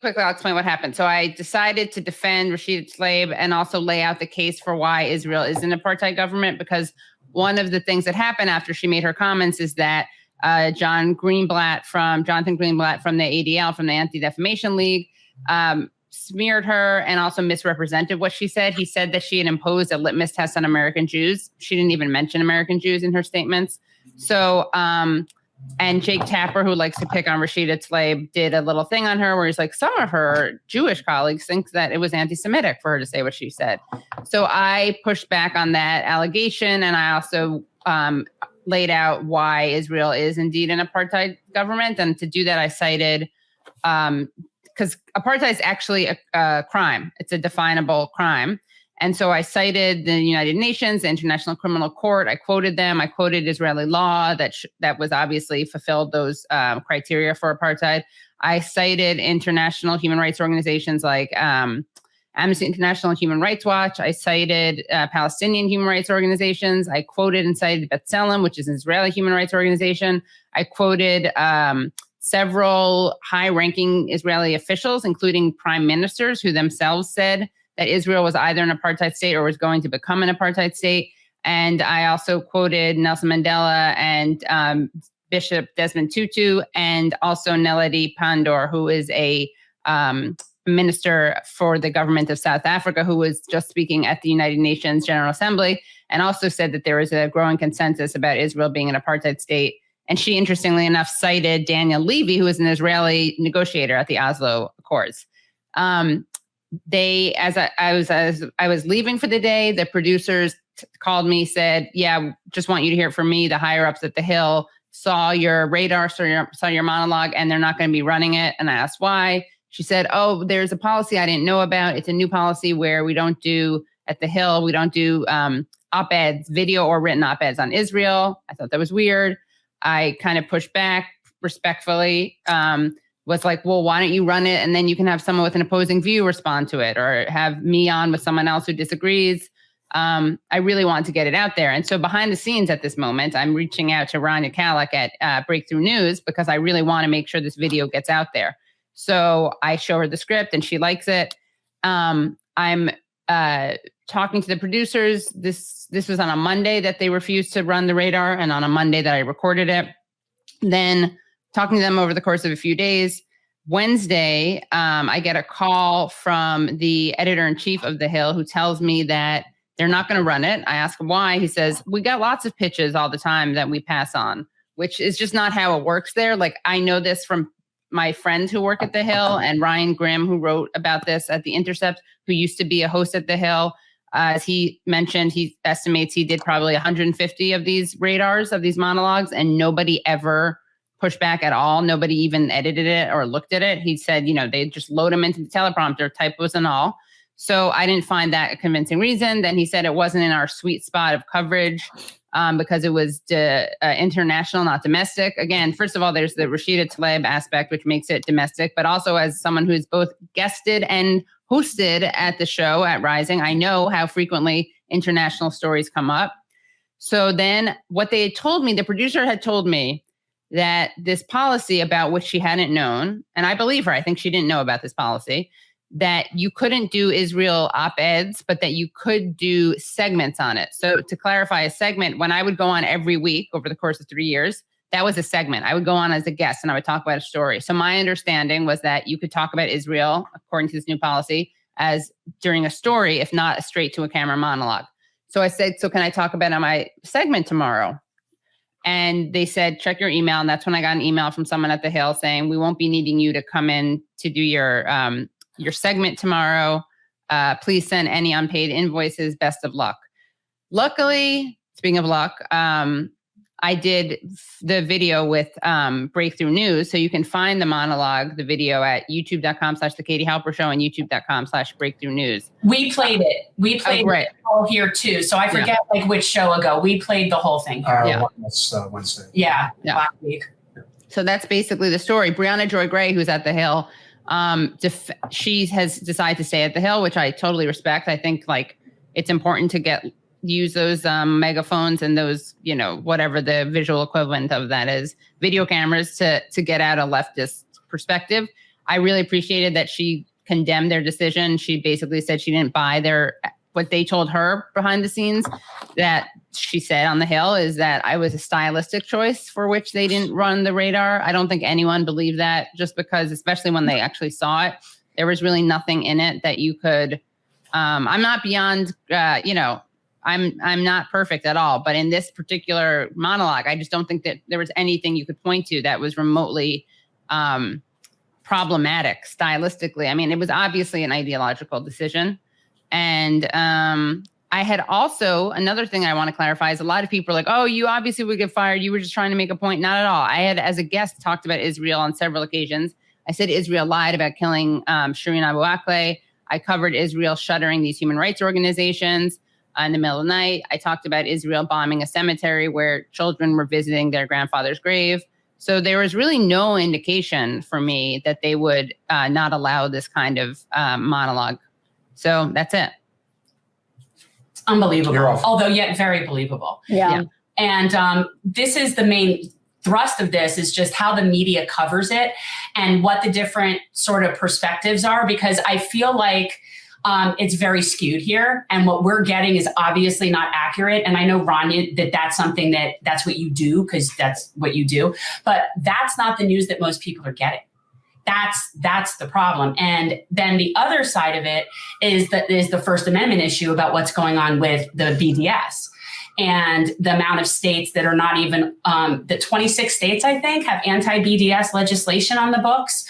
quickly, I'll explain what happened. So I decided to defend Rashida Tlaib and also lay out the case for why Israel is an apartheid government, because one of the things that happened after she made her comments is that Jonathan Greenblatt from the ADL, from the Anti-Defamation League, smeared her and also misrepresented what she said. He said that she had imposed a litmus test on American Jews. She didn't even mention American Jews in her statements. So, and Jake Tapper, who likes to pick on Rashida Tlaib, did a little thing on her where he's like, some of her Jewish colleagues think that it was anti-Semitic for her to say what she said. So I pushed back on that allegation, and I also laid out why Israel is indeed an apartheid government. And to do that, I cited, because apartheid is actually a crime. It's a definable crime. And so I cited the United Nations, the International Criminal Court. I quoted them. I quoted Israeli law that was obviously fulfilled those criteria for apartheid. I cited international human rights organizations like Amnesty International and Human Rights Watch. I cited Palestinian human rights organizations. I quoted and cited B'Tselem, which is an Israeli human rights organization. I quoted several high-ranking Israeli officials, including prime ministers, who themselves said that Israel was either an apartheid state or was going to become an apartheid state. And I also quoted Nelson Mandela and Bishop Desmond Tutu, and also Nelady Pandor, who is a minister for the government of South Africa, who was just speaking at the United Nations General Assembly, and also said that there is a growing consensus about Israel being an apartheid state. And she, interestingly enough, cited Daniel Levy, who is an Israeli negotiator at the Oslo Accords. As I was leaving for the day, the producers called me, said, yeah, just want you to hear it from me. The higher ups at the Hill saw your radar, saw your monologue, and they're not going to be running it. And I asked why. She said, oh, there's a policy I didn't know about. It's a new policy where we don't do, at the Hill, we don't do op-eds, video or written op-eds on Israel. I thought that was weird. I kind of pushed back respectfully, was like, well, why don't you run it? And then you can have someone with an opposing view respond to it, or have me on with someone else who disagrees. I really want to get it out there. And so behind the scenes at this moment, I'm reaching out to Rania Khalek at Breakthrough News, because I really want to make sure this video gets out there. So I show her the script and she likes it. I'm talking to the producers. This was on a Monday that they refused to run the radar, and on a Monday that I recorded it. Then talking to them over the course of a few days. Wednesday, I get a call from the editor-in-chief of The Hill, who tells me that they're not going to run it. I ask him why. He says, we got lots of pitches all the time that we pass on, which is just not how it works there. Like, I know this from my friends who work at The Hill, and Ryan Grimm, who wrote about this at The Intercept, who used to be a host at The Hill. As he mentioned, he estimates he did probably 150 of these radars, of these monologues, and nobody ever pushed back at all. Nobody even edited it or looked at it. He said, they just load them into the teleprompter, typos and all. So I didn't find that a convincing reason. Then he said it wasn't in our sweet spot of coverage because it was international, not domestic. Again, first of all, there's the Rashida Tlaib aspect, which makes it domestic, but also as someone who's both guested and hosted at the show at Rising, I know how frequently international stories come up. So then what they had told me, the producer had told me that this policy about which she hadn't known, and I believe her, I think she didn't know about this policy, that you couldn't do Israel op-eds, but that you could do segments on it. So to clarify, a segment, when I would go on every week over the course of 3 years, that was a segment. I would go on as a guest and I would talk about a story. So my understanding was that you could talk about Israel, according to this new policy, as during a story, if not a straight to a camera monologue. So I said, so can I talk about it on my segment tomorrow? And they said, check your email. And that's when I got an email from someone at the Hill saying, we won't be needing you to come in to do your segment tomorrow. Please send any unpaid invoices. Best of luck. Luckily, speaking of luck, I did the video with Breakthrough News. So you can find the monologue, the video at youtube.com/The Katie Halper Show and youtube.com/Breakthrough News. We played it. We played it all here too. So I forget which show ago. We played the whole thing here. Wednesday. Yeah. Last week. So that's basically the story. Brianna Joy Gray, who's at the Hill, she has decided to stay at the Hill, which I totally respect. I think it's important to use those megaphones and those, whatever the visual equivalent of that is, video cameras to get out a leftist perspective. I really appreciated that she condemned their decision. She basically said she didn't buy what they told her behind the scenes, that she said on the Hill is that I was a stylistic choice for which they didn't run the radar. I don't think anyone believed that, just because, especially when they actually saw it, there was really nothing in it that you could, I'm not beyond, I'm not perfect at all, but in this particular monologue, I just don't think that there was anything you could point to that was remotely problematic stylistically. I mean, it was obviously an ideological decision. And I had also, another thing I want to clarify is a lot of people are like, oh, you obviously would get fired. You were just trying to make a point. Not at all. I had, as a guest, talked about Israel on several occasions. I said Israel lied about killing Shireen Abu Akleh. I covered Israel shuttering these human rights organizations in the middle of the night. I talked about Israel bombing a cemetery where children were visiting their grandfather's grave. So there was really no indication for me that they would not allow this kind of monologue. So that's it. It's unbelievable, although yet very believable. Yeah. And this is the main thrust of this, is just how the media covers it and what the different sort of perspectives are, because I feel like it's very skewed here, and what we're getting is obviously not accurate. And I know, Rania, that's something that's what you do, because that's what you do, but that's not the news that most people are getting. That's the problem. And then the other side of it is the First Amendment issue about what's going on with the BDS. And the amount of states that are not even, the 26 states, I think, have anti-BDS legislation on the books,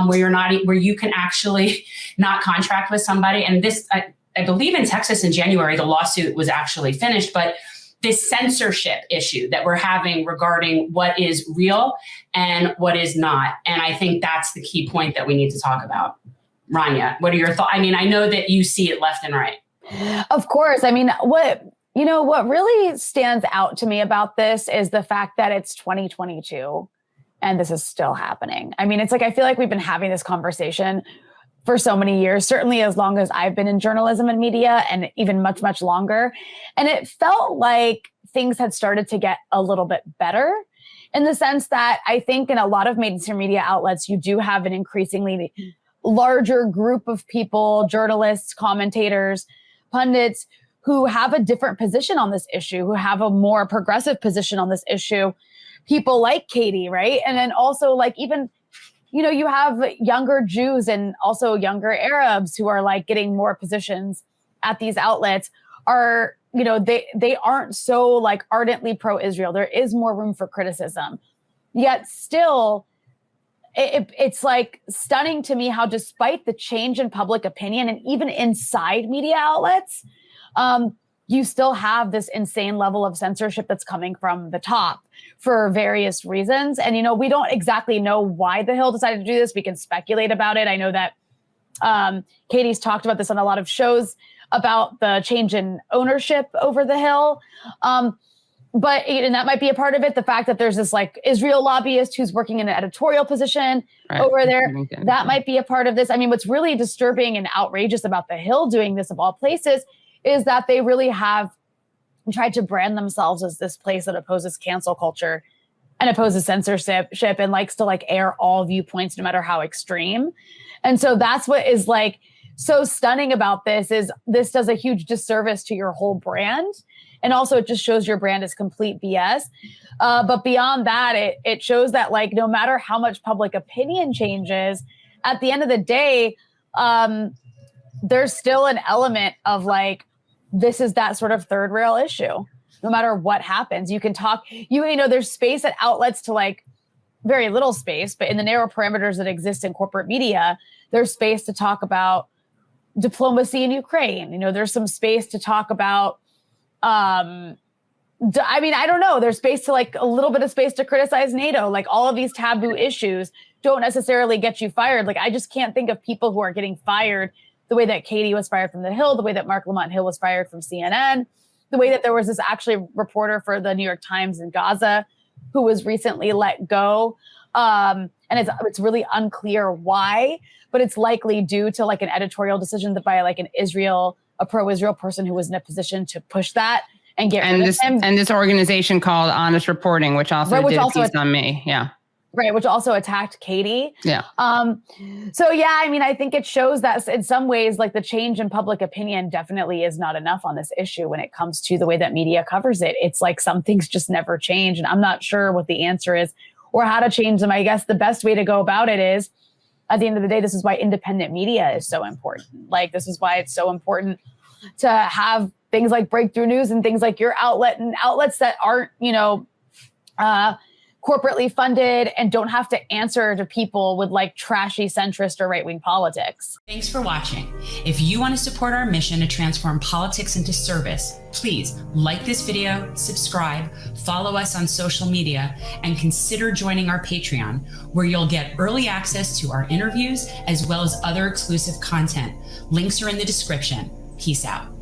where you can actually not contract with somebody. And this, I believe in Texas in January, the lawsuit was actually finished, but this censorship issue that we're having regarding what is real and what is not. And I think that's the key point that we need to talk about. Rania, what are your thoughts? I mean, I know that you see it left and right. Of course. I mean, what really stands out to me about this is the fact that it's 2022 and this is still happening. I mean, it's like, I feel like we've been having this conversation for so many years, certainly as long as I've been in journalism and media, and even much, much longer. And it felt like things had started to get a little bit better, in the sense that I think in a lot of mainstream media outlets, you do have an increasingly larger group of people, journalists, commentators, pundits, who have a different position on this issue, who have a more progressive position on this issue. People like Katie, right? And then also like even, you have younger Jews and also younger Arabs who are like getting more positions at these outlets, are, they aren't so like ardently pro-Israel. There is more room for criticism. Yet still, it's like stunning to me how, despite the change in public opinion and even inside media outlets, you still have this insane level of censorship that's coming from the top for various reasons. And, we don't exactly know why the Hill decided to do this. We can speculate about it. I know that Katie's talked about this on a lot of shows about the change in ownership over the Hill. And that might be a part of it. The fact that there's this like Israel lobbyist who's working in an editorial position over there, that might be a part of this. I mean, what's really disturbing and outrageous about the Hill doing this of all places is that they really have tried to brand themselves as this place that opposes cancel culture and opposes censorship and likes to like air all viewpoints, no matter how extreme. And so that's what is like so stunning about this, is this does a huge disservice to your whole brand. And also it just shows your brand is complete BS. But beyond that, it shows that like, no matter how much public opinion changes, at the end of the day, there's still an element of like, this is that sort of third rail issue. No matter what happens, you can talk, there's space at outlets to like very little space, but in the narrow parameters that exist in corporate media, there's space to talk about diplomacy in Ukraine. There's some space to talk about, I don't know, there's space to like a little bit of space to criticize NATO. Like all of these taboo issues don't necessarily get you fired. Like I just can't think of people who are getting fired the way that Katie was fired from The Hill, the way that Mark Lamont Hill was fired from CNN, the way that there was this actually reporter for the New York Times in Gaza who was recently let go. And it's really unclear why, but it's likely due to like an editorial decision by like a pro-Israel person who was in a position to push that and get rid of him. And this organization called Honest Reporting, which also did a piece on me. Yeah. Right, which also attacked Katie. Yeah. So yeah, I mean, I think it shows that in some ways, like the change in public opinion definitely is not enough on this issue when it comes to the way that media covers it. It's like some things just never change. And I'm not sure what the answer is or how to change them. I guess the best way to go about it is, at the end of the day, this is why independent media is so important. Like, this is why it's so important to have things like Breakthrough News and things like your outlet and outlets that aren't, corporately funded and don't have to answer to people with like trashy centrist or right-wing politics. Thanks for watching. If you want to support our mission to transform politics into service, please like this video, subscribe, follow us on social media, and consider joining our Patreon, where you'll get early access to our interviews as well as other exclusive content. Links are in the description. Peace out.